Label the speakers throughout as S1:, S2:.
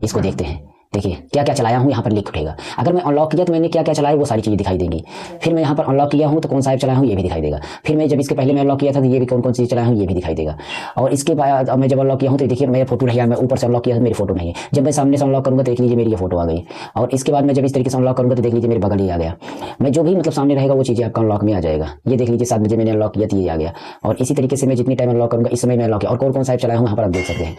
S1: इसको देखते हैं। देखिए क्या क्या चलाया हूँ यहाँ पर लिख उठेगा। अगर मैं अनलॉक किया तो मैंने क्या क्या चलाया वो सारी चीज़ें दिखाई देंगी। फिर मैं यहाँ पर अनलॉक किया हूँ तो कौन सा ऐप चलाया हूँ ये भी दिखाई देगा। फिर मैं जब इसके पहले मैं अनलॉक किया था तो ये भी कौन कौन सी चलाया हूँ ये भी दिखाई देगा। और इसके बाद मैं जब अनलॉक किया हूँ तो देखिए मेरा फोटो नहीं, मैं ऊपर से अनलॉक किया तो मेरी फोटो नहीं है। जब मैं सामने से अनलॉक करूँगा तो देख लीजिए मेरी ये फोटो आ गई। और इसके बाद मैं जब इस तरीके से अनलॉक करूँगा तो देख लीजिए मेरे बगल ही आ गया। मैं जो भी मतलब सामने रहेगा वो चीज़ें आपका अनलॉक में आ जाएगा। ये देख लीजिए 7 बजे मैंने अनलॉक किया तो ये आ गया। और इसी तरीके से मैं जितनी टाइम अनलॉक करूँगा इस समय मैं अनलॉक किया। और कौन कौन सा ऐप चलाया हूँ यहाँ पर आप देख सकते हैं।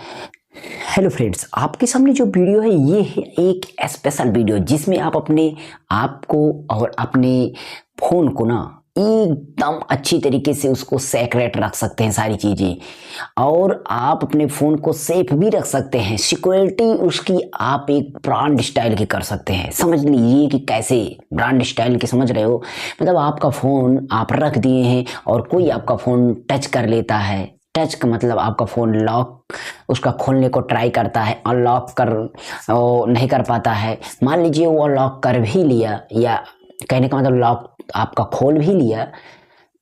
S1: हेलो फ्रेंड्स, आपके सामने जो वीडियो है ये है एक स्पेशल वीडियो जिसमें आप अपने आप को और अपने फ़ोन को ना एकदम अच्छी तरीके से उसको सेक्रेट रख सकते हैं सारी चीज़ें। और आप अपने फ़ोन को सेफ भी रख सकते हैं। सिक्योरिटी उसकी आप एक ब्रांड स्टाइल की कर सकते हैं। समझ लीजिए कि कैसे ब्रांड स्टाइल की, समझ रहे हो। मतलब आपका फ़ोन आप रख दिए हैं और कोई आपका फ़ोन टच कर लेता है। टच का मतलब आपका फ़ोन लॉक उसका खोलने को ट्राई करता है, अनलॉक कर नहीं कर पाता है। मान लीजिए वो लॉक कर भी लिया, या कहने का मतलब लॉक आपका खोल भी लिया,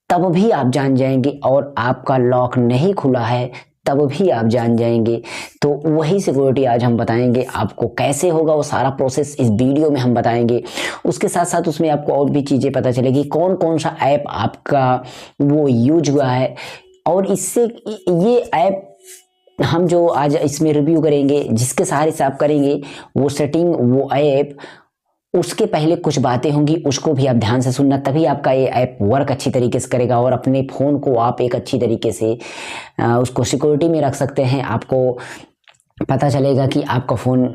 S1: तब भी आप जान जाएंगे। और आपका लॉक नहीं खुला है तब भी आप जान जाएंगे। तो वही सिक्योरिटी आज हम बताएंगे आपको कैसे होगा, वो सारा प्रोसेस इस वीडियो में हम बताएंगे। उसके साथ साथ उसमें आपको और भी चीज़ें पता चलेगी, कौन कौन सा ऐप आपका वो यूज हुआ है। और इससे ये ऐप हम जो आज इसमें रिव्यू करेंगे, जिसके सहारे से आप करेंगे वो सेटिंग, वो ऐप, उसके पहले कुछ बातें होंगी, उसको भी आप ध्यान से सुनना, तभी आपका ये ऐप वर्क अच्छी तरीके से करेगा। और अपने फ़ोन को आप एक अच्छी तरीके से उसको सिक्योरिटी में रख सकते हैं। आपको पता चलेगा कि आपका फ़ोन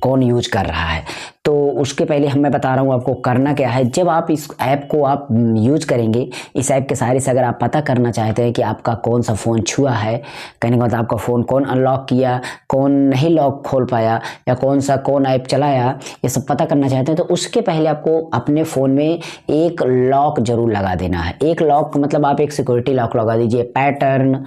S1: कौन यूज कर रहा है। तो उसके पहले मैं बता रहा हूँ आपको करना क्या है। जब आप इस ऐप को आप यूज करेंगे, इस ऐप के सहारे से अगर आप पता करना चाहते हैं कि आपका कौन सा फ़ोन छुआ है, कहने का मतलब आपका फ़ोन कौन अनलॉक किया, कौन नहीं लॉक खोल पाया, या कौन ऐप चलाया, ये सब पता करना चाहते हैं, तो उसके पहले आपको अपने फ़ोन में एक लॉक ज़रूर लगा देना है। एक लॉक मतलब आप एक सिक्योरिटी लॉक लगा दीजिए। पैटर्न,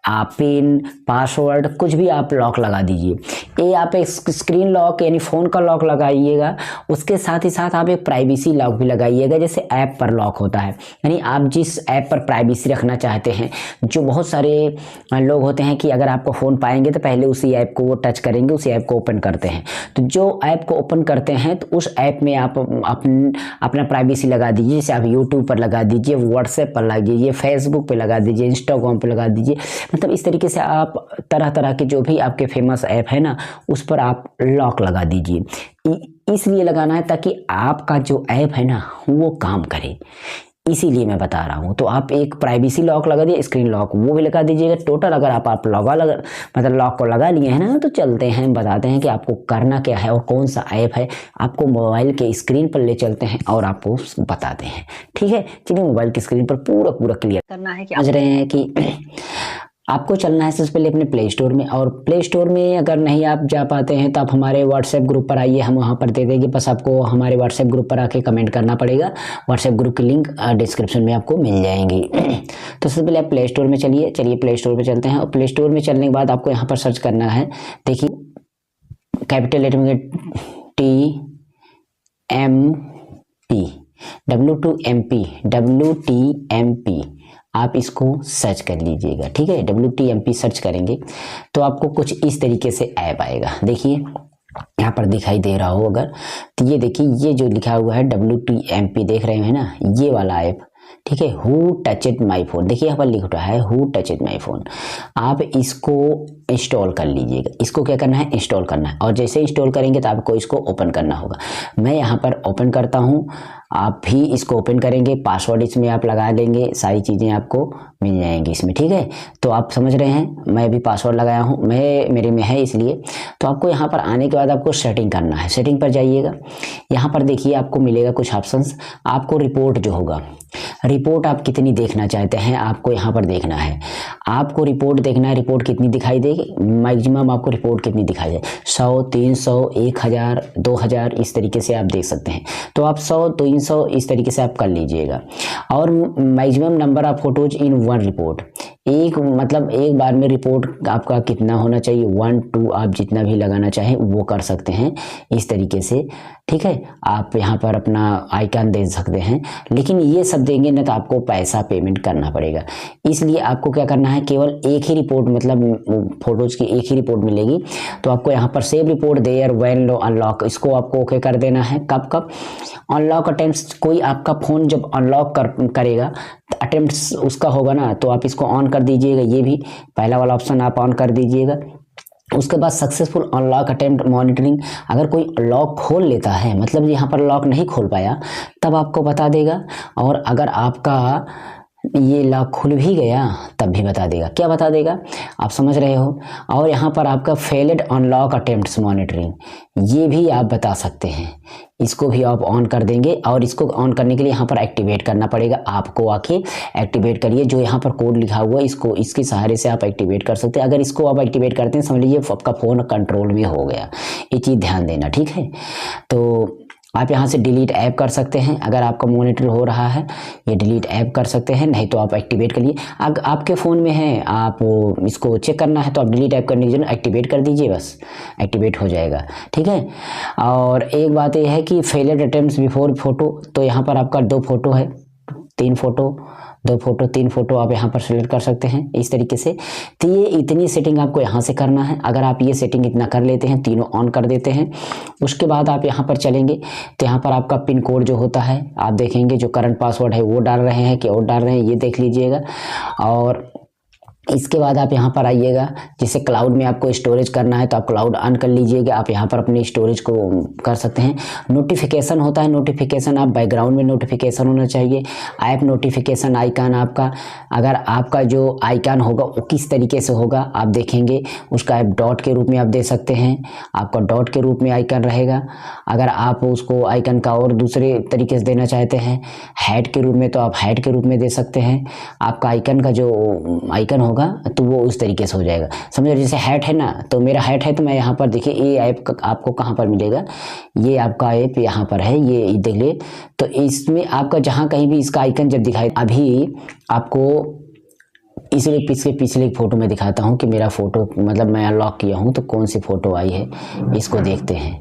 S1: आप पिन, पासवर्ड, कुछ भी आप लॉक लगा दीजिए। ये आप एक स्क्रीन लॉक यानी फ़ोन का लॉक लगाइएगा। उसके साथ ही साथ आप एक प्राइवेसी लॉक भी लगाइएगा, जैसे ऐप पर लॉक होता है। यानी आप जिस ऐप पर प्राइवेसी रखना चाहते हैं, जो बहुत सारे लोग होते हैं कि अगर आपको फ़ोन पाएंगे तो पहले उसी ऐप को वो टच करेंगे, उसी ऐप को ओपन करते हैं। तो जो ऐप को ओपन करते हैं तो उस ऐप में आप अपना प्राइवेसी लगा दीजिए। जैसे आप यूट्यूब पर लगा दीजिए, व्हाट्सएप पर लगा दीजिए, फेसबुक पर लगा दीजिए, इंस्टाग्राम पर लगा दीजिए। मतलब इस तरीके से आप तरह तरह के जो भी आपके फेमस ऐप है ना, उस पर आप लॉक लगा दीजिए। इसलिए लगाना है ताकि आपका जो ऐप है ना वो काम करे, इसीलिए मैं बता रहा हूँ। तो आप एक प्राइवेसी लॉक लगा दिए, स्क्रीन लॉक वो भी लगा दीजिएगा। टोटल अगर आप मतलब लॉक को लगा लिए हैं ना, तो चलते हैं बताते हैं कि आपको करना क्या है और कौन सा ऐप है। आपको मोबाइल के स्क्रीन पर ले चलते हैं और आपको बताते हैं, ठीक है। चलिए मोबाइल की स्क्रीन पर पूरा क्लियर करना है कि समझ रहे हैं कि आपको चलना है सबसे पहले अपने प्ले स्टोर में। और प्ले स्टोर में अगर नहीं आप जा पाते हैं तो आप हमारे व्हाट्सएप ग्रुप पर आइए, हम वहाँ पर दे देंगे। बस आपको हमारे व्हाट्सएप ग्रुप पर आके कमेंट करना पड़ेगा। व्हाट्सएप ग्रुप की लिंक डिस्क्रिप्शन में आपको मिल जाएंगी। तो सबसे पहले आप प्ले स्टोर में चलिए प्ले स्टोर पर चलते हैं। और प्ले स्टोर में चलने के बाद आपको यहाँ पर सर्च करना है। देखिए कैपिटल लेटर में WTMP आप इसको सर्च कर लीजिएगा, ठीक है। WTMP सर्च करेंगे तो आपको कुछ इस तरीके से ऐप आएगा। देखिए यहाँ पर दिखाई दे रहा हो अगर, तो ये देखिए ये जो लिखा हुआ है WTMP देख रहे हैं ना, ये वाला ऐप, ठीक है। हु टचड माई फोन, देखिए यहाँ पर लिखा है हु टचड माई फोन। आप इसको इंस्टॉल कर लीजिएगा। इसको क्या करना है, इंस्टॉल करना है। और जैसे इंस्टॉल करेंगे तो आपको इसको ओपन करना होगा। मैं यहाँ पर ओपन करता हूँ, आप भी इसको ओपन करेंगे। पासवर्ड इसमें आप लगा देंगे, सारी चीज़ें आपको मिल जाएंगी इसमें, ठीक है। तो आप समझ रहे हैं, मैं भी पासवर्ड लगाया हूँ, मेरे में है इसलिए। तो आपको यहाँ पर आने के बाद आपको सेटिंग करना है। सेटिंग पर जाइएगा, यहाँ पर देखिए आपको मिलेगा कुछ ऑप्शंस। आपको रिपोर्ट जो होगा, रिपोर्ट आप कितनी देखना चाहते हैं आपको यहाँ पर देखना है। आपको रिपोर्ट देखना है, रिपोर्ट कितनी दिखाई देगी, मैक्सिमम आपको रिपोर्ट कितनी दिखाई दे, 100, 300, 1000, 2000, इस तरीके से आप देख सकते हैं। तो आप 100, 300 इस तरीके से आप कर लीजिएगा। और maximum number of photos in one report, एक मतलब एक बार में रिपोर्ट आपका कितना होना चाहिए, 1 2 आप जितना भी लगाना चाहें वो कर सकते हैं इस तरीके से। ठीक है, आप यहाँ पर अपना आइकन दे सकते हैं, लेकिन ये सब देंगे ना तो आपको पैसा पेमेंट करना पड़ेगा। इसलिए आपको क्या करना है, केवल एक ही रिपोर्ट मतलब फोटोज़ की एक ही रिपोर्ट मिलेगी। तो आपको यहाँ पर सेव रिपोर्ट देयर व्हेन लो अनलॉक, इसको आपको ओके कर देना है। कब कब अनलॉक अटेम्प्ट्स, कोई आपका फ़ोन जब अनलॉक करेगा अटेम्प्ट्स उसका होगा ना, तो आप इसको ऑन कर दीजिएगा। ये भी पहला वाला ऑप्शन आप ऑन कर दीजिएगा। उसके बाद सक्सेसफुल अनलॉक अटेम्प्ट मॉनिटरिंग, अगर कोई लॉक खोल लेता है मतलब यहाँ पर लॉक नहीं खोल पाया तब आपको बता देगा, और अगर आपका ये लॉक खुल भी गया तब भी बता देगा। क्या बता देगा आप समझ रहे हो। और यहाँ पर आपका फेल्ड अनलॉक अटेम्प्ट्स मॉनिटरिंग ये भी आप बता सकते हैं, इसको भी आप ऑन कर देंगे। और इसको ऑन करने के लिए यहाँ पर एक्टिवेट करना पड़ेगा, आपको आके एक्टिवेट करिए। जो यहाँ पर कोड लिखा हुआ है इसको, इसके सहारे से आप एक्टिवेट कर सकते हैं। अगर इसको आप एक्टिवेट करते हैं समझ लीजिए आपका फ़ोन कंट्रोल में हो गया। ये चीज़ ध्यान देना, ठीक है। तो आप यहाँ से डिलीट ऐप कर सकते हैं, अगर आपका मॉनिटर हो रहा है ये डिलीट ऐप कर सकते हैं, नहीं तो आप एक्टिवेट करिए। अगर आपके फ़ोन में है आप इसको चेक करना है तो आप डिलीट ऐप करने की जरूरत एक्टिवेट कर दीजिए, बस एक्टिवेट हो जाएगा, ठीक है। और एक बात यह है कि फेलियर अटेम्प्ट्स बिफोर फोटो, तो यहाँ पर आपका 2 फोटो है, 3 फोटो, 2 फोटो 3 फोटो आप यहाँ पर सेलेक्ट कर सकते हैं इस तरीके से। तो ये इतनी सेटिंग आपको यहाँ से करना है। अगर आप ये सेटिंग इतना कर लेते हैं, तीनों ऑन कर देते हैं, उसके बाद आप यहाँ पर चलेंगे तो यहाँ पर आपका पिन कोड जो होता है आप देखेंगे, जो करंट पासवर्ड है वो डाल रहे हैं कि और डाल रहे हैं ये देख लीजिएगा। और इसके बाद आप यहाँ पर आइएगा, जैसे क्लाउड में आपको स्टोरेज करना है तो आप क्लाउड ऑन कर लीजिएगा, आप यहाँ पर अपनी स्टोरेज को कर सकते हैं। नोटिफिकेशन होता है, नोटिफिकेशन आप बैकग्राउंड में नोटिफिकेशन होना चाहिए। ऐप नोटिफिकेशन आइकन आपका, अगर आपका जो आइकन होगा वो किस तरीके से होगा आप देखेंगे, उसका ऐप डॉट के रूप में आप दे सकते हैं, आपका डॉट के रूप में आइकन रहेगा। अगर आप उसको आइकन का और दूसरे तरीके से देना चाहते हैं हैड के रूप में तो आप हैड के रूप में दे सकते हैं। आपका आइकन का जो आइकन होगा तो वो उस तरीके से हो जाएगा। समझो जैसे हैट है ना, तो मेरा हैट है तो मैं यहाँ पर देखिए ये ऐप आपको कहाँ पर मिलेगा, ये आपका ऐप यहाँ पर है, ये देख ले। तो इसमें आपका जहाँ कहीं भी इसका आइकन जब दिखाई, अभी आपको इसलिए पिछले फोटो में दिखाता हूँ कि मेरा फोटो मतलब मैं अनलॉक किया हूँ तो कौन सी फोटो आई है, इसको देखते हैं।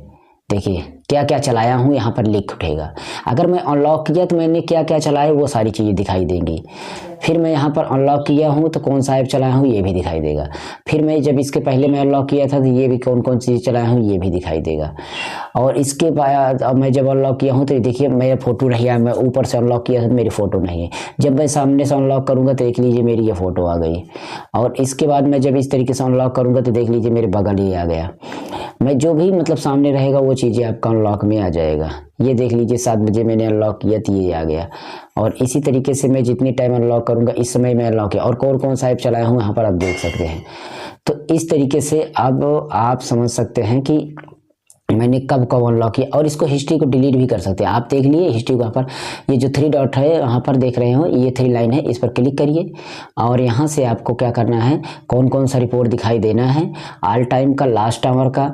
S1: देखिए क्या क्या चलाया हूँ यहाँ पर लिख उठेगा। अगर मैं अनलॉक किया तो मैंने क्या क्या चलाया वो सारी चीज़ें दिखाई देंगी। फिर मैं यहाँ पर अनलॉक किया हूँ तो कौन सा ऐप चलाया हूँ ये भी दिखाई देगा। फिर मैं जब इसके पहले मैं अनलॉक किया था तो ये भी कौन कौन चीज़ चलाया हूँ ये भी दिखाई देगा। और इसके बाद अब मैं जब अनलॉक किया हूँ तो देखिए मेरा फ़ोटो नहीं है, मैं ऊपर से अनलॉक किया था तो मेरी फ़ोटो नहीं है। जब मैं सामने से अनलॉक करूँगा तो देख लीजिए मेरी ये फ़ोटो आ गई। और इसके बाद मैं जब इस तरीके से अनलॉक करूँगा तो देख लीजिए मेरे बगल ही आ गया। मैं जो भी मतलब सामने रहेगा वो चीज़ें आपका अनलॉक में आ जाएगा। ये देख लीजिए 7 बजे मैंने अनलॉक किया तो ये आ गया। और इसी तरीके से मैं जितनी टाइम अनलॉक करूँगा इस समय मैं अनलॉक किया, और कौन सा ऐप चलाया हूँ यहाँ पर आप देख सकते हैं। तो इस तरीके से अब आप समझ सकते हैं कि मैंने कब कब अनलॉक किया। और इसको हिस्ट्री को डिलीट भी कर सकते हैं। आप देख लिए हिस्ट्री को, यहाँ पर ये जो 3 डॉट है यहाँ पर देख रहे हो, ये 3 लाइन है, इस पर क्लिक करिए। और यहाँ से आपको क्या करना है, कौन सा रिपोर्ट दिखाई देना है, ऑल टाइम का, लास्ट आवर का,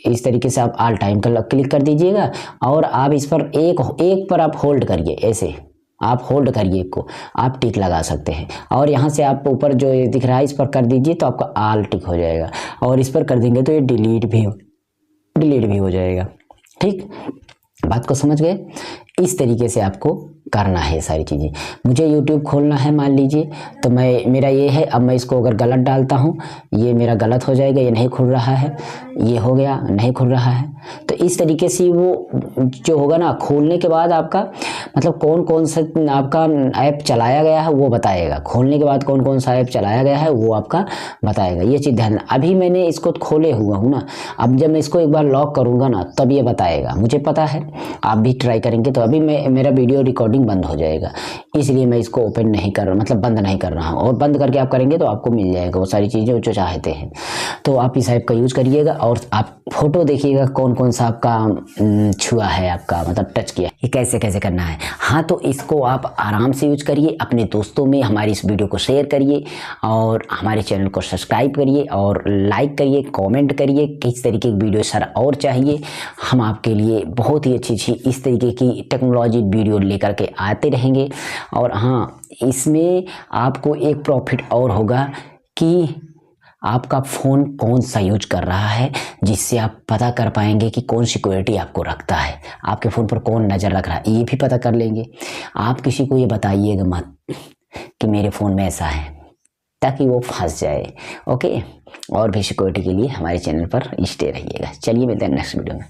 S1: इस तरीके से आप ऑल टाइम का क्लिक कर दीजिएगा। और आप इस पर एक पर आप होल्ड करिए, ऐसे आप होल्ड करिए को, आप टिक लगा सकते हैं। और यहाँ से आप ऊपर जो ये दिख रहा है इस पर कर दीजिए तो आपका ऑल टिक हो जाएगा। और इस पर कर देंगे तो ये डिलीट भी हो जाएगा। ठीक, बात को समझ गए। इस तरीके से आपको करना है सारी चीज़ें। मुझे YouTube खोलना है मान लीजिए, तो मेरा ये है, अब मैं इसको अगर गलत डालता हूँ ये मेरा गलत हो जाएगा, ये नहीं खुल रहा है, ये हो गया नहीं खुल रहा है। तो इस तरीके से वो जो होगा ना, खोलने के बाद आपका मतलब कौन सा आपका ऐप चलाया गया है वो बताएगा। खोलने के बाद कौन सा ऐप चलाया गया है वो आपका बताएगा। ये चीज़ ध्यान। अभी मैंने इसको खोले हुआ हूँ ना, अब जब मैं इसको एक बार लॉक करूँगा ना तब ये बताएगा। मुझे पता है, आप भी ट्राई करेंगे तो अभी मेरा वीडियो रिकॉर्डिंग बंद हो जाएगा, इसलिए मैं इसको ओपन नहीं कर रहा, मतलब बंद नहीं कर रहा हूँ। और बंद करके आप करेंगे तो आपको मिल जाएगा वो सारी चीज़ें जो चाहते हैं। तो आप इस ऐप का यूज़ करिएगा और आप फोटो देखिएगा कौन कौन सा आपका छुआ है, आपका मतलब टच किया, ये कैसे कैसे करना है। हाँ, तो इसको आप आराम से यूज करिए, अपने दोस्तों में हमारी इस वीडियो को शेयर करिए और हमारे चैनल को सब्सक्राइब करिए और लाइक करिए, कमेंट करिए किस तरीके की वीडियो सर और चाहिए। हम आपके लिए बहुत ही अच्छी अच्छी इस तरीके की टेक्नोलॉजी वीडियो लेकर के आते रहेंगे। और हाँ, इसमें आपको एक प्रॉफिट और होगा कि आपका फ़ोन कौन सा यूज कर रहा है, जिससे आप पता कर पाएंगे कि कौन सिक्योरिटी आपको रखता है, आपके फ़ोन पर कौन नज़र रख रहा है, ये भी पता कर लेंगे। आप किसी को ये बताइएगा मत कि मेरे फ़ोन में ऐसा है, ताकि वो फंस जाए। ओके, और भी सिक्योरिटी के लिए हमारे चैनल पर स्टे रहिएगा। चलिए मिलते हैं नेक्स्ट वीडियो में।